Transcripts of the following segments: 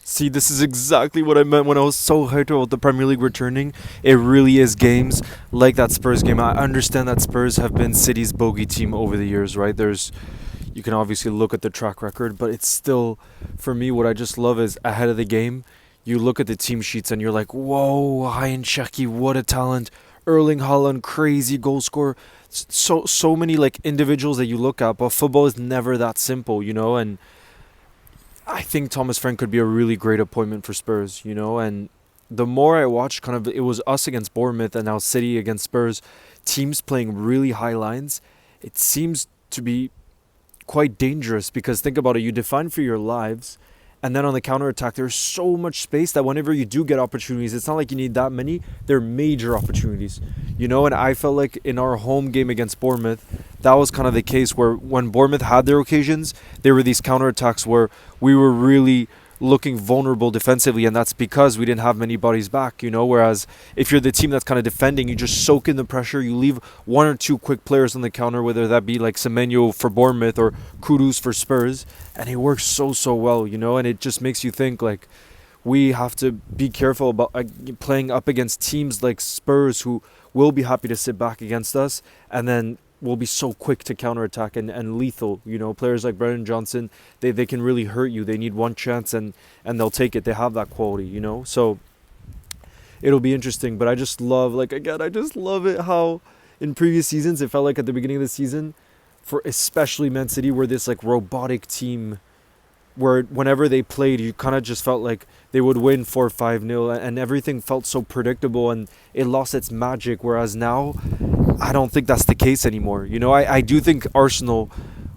See, this is exactly what I meant when I was so hyped about the Premier League returning. It really is games like that Spurs game. I understand that Spurs have been City's bogey team over the years, right? You can obviously look at the track record, but it's still, for me, what I just love is ahead of the game, you look at the team sheets and you're like, whoa, Ryan Cherki, what a talent. Erling Haaland, crazy goal scorer. So many like individuals that you look at, but football is never that simple, and I think Thomas Frank could be a really great appointment for Spurs, and the more I watched, kind of, it was us against Bournemouth and now City against Spurs, teams playing really high lines. It seems to be quite dangerous because think about it, you define for your lives, and then on the counter attack, there's so much space that whenever you do get opportunities, it's not like you need that many. They're major opportunities, and I felt like in our home game against Bournemouth, that was kind of the case where when Bournemouth had their occasions, there were these counter attacks where we were really looking vulnerable defensively, and that's because we didn't have many bodies back, whereas if you're the team that's kind of defending, you just soak in the pressure, you leave one or two quick players on the counter, whether that be like Semenyo for Bournemouth or Kudus for Spurs, and it works so well, and it just makes you think like we have to be careful about playing up against teams like Spurs who will be happy to sit back against us and then will be so quick to counterattack and lethal. Players like Brennan Johnson, they can really hurt you. They need one chance and they'll take it. They have that quality, So it'll be interesting. But I just love, I just love it how in previous seasons, it felt like at the beginning of the season, for especially Man City, were this like robotic team where whenever they played, you kind of just felt like they would win 4-5-0 and everything felt so predictable and it lost its magic. Whereas now, I don't think that's the case anymore. I do think Arsenal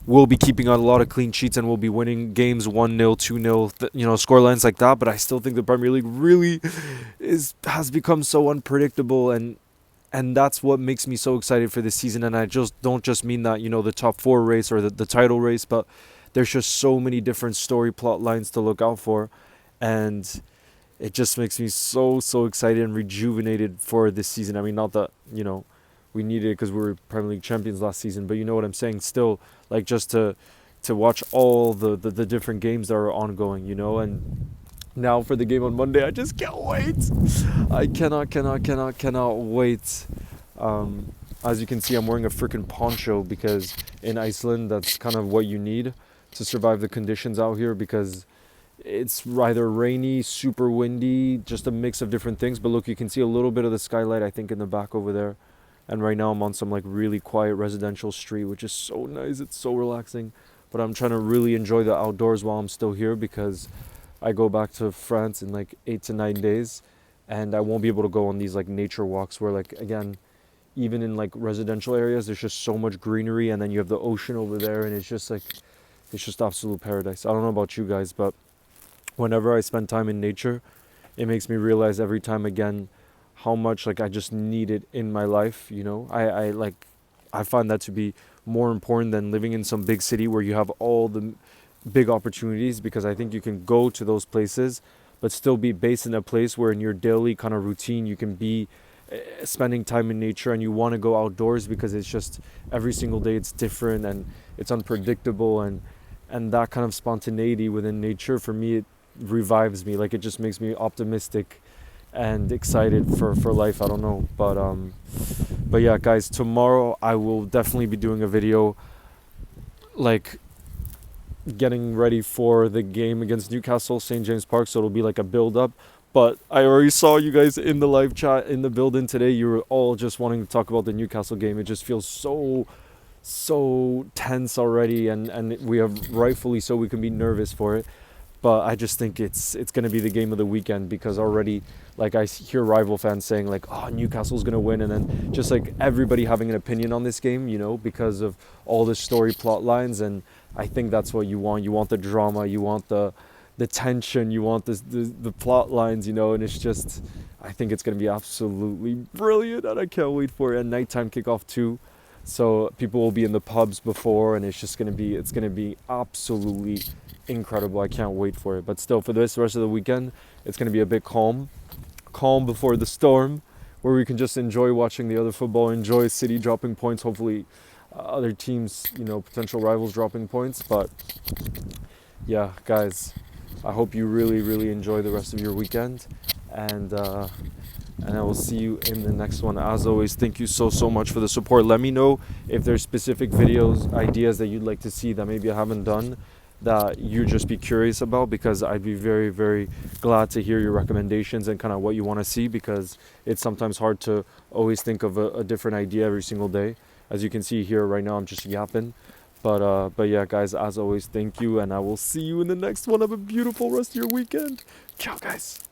will be keeping on a lot of clean sheets and will be winning games 1-0, 2-0, score lines like that. But I still think the Premier League really has become so unpredictable and that's what makes me so excited for this season. And I just don't just mean that, the top four race or the title race, but there's just so many different story plot lines to look out for. And it just makes me so excited and rejuvenated for this season. I mean, not that, we needed it because we were Premier League champions last season, but you know what I'm saying? Still, like just to watch all the different games that are ongoing, and now for the game on Monday, I just can't wait. I cannot wait. As you can see, I'm wearing a freaking poncho because in Iceland, that's kind of what you need to survive the conditions out here because it's either rainy, super windy, just a mix of different things. But look, you can see a little bit of the skylight, I think, in the back over there. And right now I'm on some like really quiet residential street, which is so nice. It's so relaxing. But I'm trying to really enjoy the outdoors while I'm still here because I go back to France in like 8 to 9 days. And I won't be able to go on these like nature walks where like, again, even in like residential areas, there's just so much greenery. And then you have the ocean over there and it's just absolute paradise. I don't know about you guys, but whenever I spend time in nature, it makes me realize every time again how much like I just need it in my life. I find that to be more important than living in some big city where you have all the big opportunities, because I think you can go to those places but still be based in a place where in your daily kind of routine you can be spending time in nature and you want to go outdoors because it's just every single day it's different and it's unpredictable, and that kind of spontaneity within nature, for me, it revives me. Like it just makes me optimistic and excited for life. I don't know, but yeah, guys, tomorrow I will definitely be doing a video like getting ready for the game against Newcastle, St. James Park, so it'll be like a build up. But I already saw you guys in the live chat in the building today. You were all just wanting to talk about the Newcastle game. It just feels so tense already, and we have rightfully so, we can be nervous for it. But I just think it's going to be the game of the weekend because already, like, I hear rival fans saying, like, oh, Newcastle's going to win. And then just, like, everybody having an opinion on this game, because of all the story plot lines. And I think that's what you want. You want the drama. You want the tension. You want the plot lines, and it's just, I think it's going to be absolutely brilliant. And I can't wait for it. And nighttime kickoff, too. So people will be in the pubs before. And it's going to be absolutely incredible. I can't wait for it. But still, for this rest of the weekend, it's going to be a bit calm before the storm, where we can just enjoy watching the other football, enjoy City dropping points, hopefully other teams, potential rivals dropping points. But yeah, guys, I hope you really enjoy the rest of your weekend, and I will see you in the next one. As always, thank you so much for the support. Let me know if there's specific videos, ideas that you'd like to see that maybe I haven't done, that you just be curious about, because I'd be very glad to hear your recommendations and kind of what you want to see, because it's sometimes hard to always think of a different idea every single day. As you can see here right now, I'm just yapping. But yeah, guys, as always, thank you, and I will see you in the next one. Have a beautiful rest of your weekend. Ciao, guys.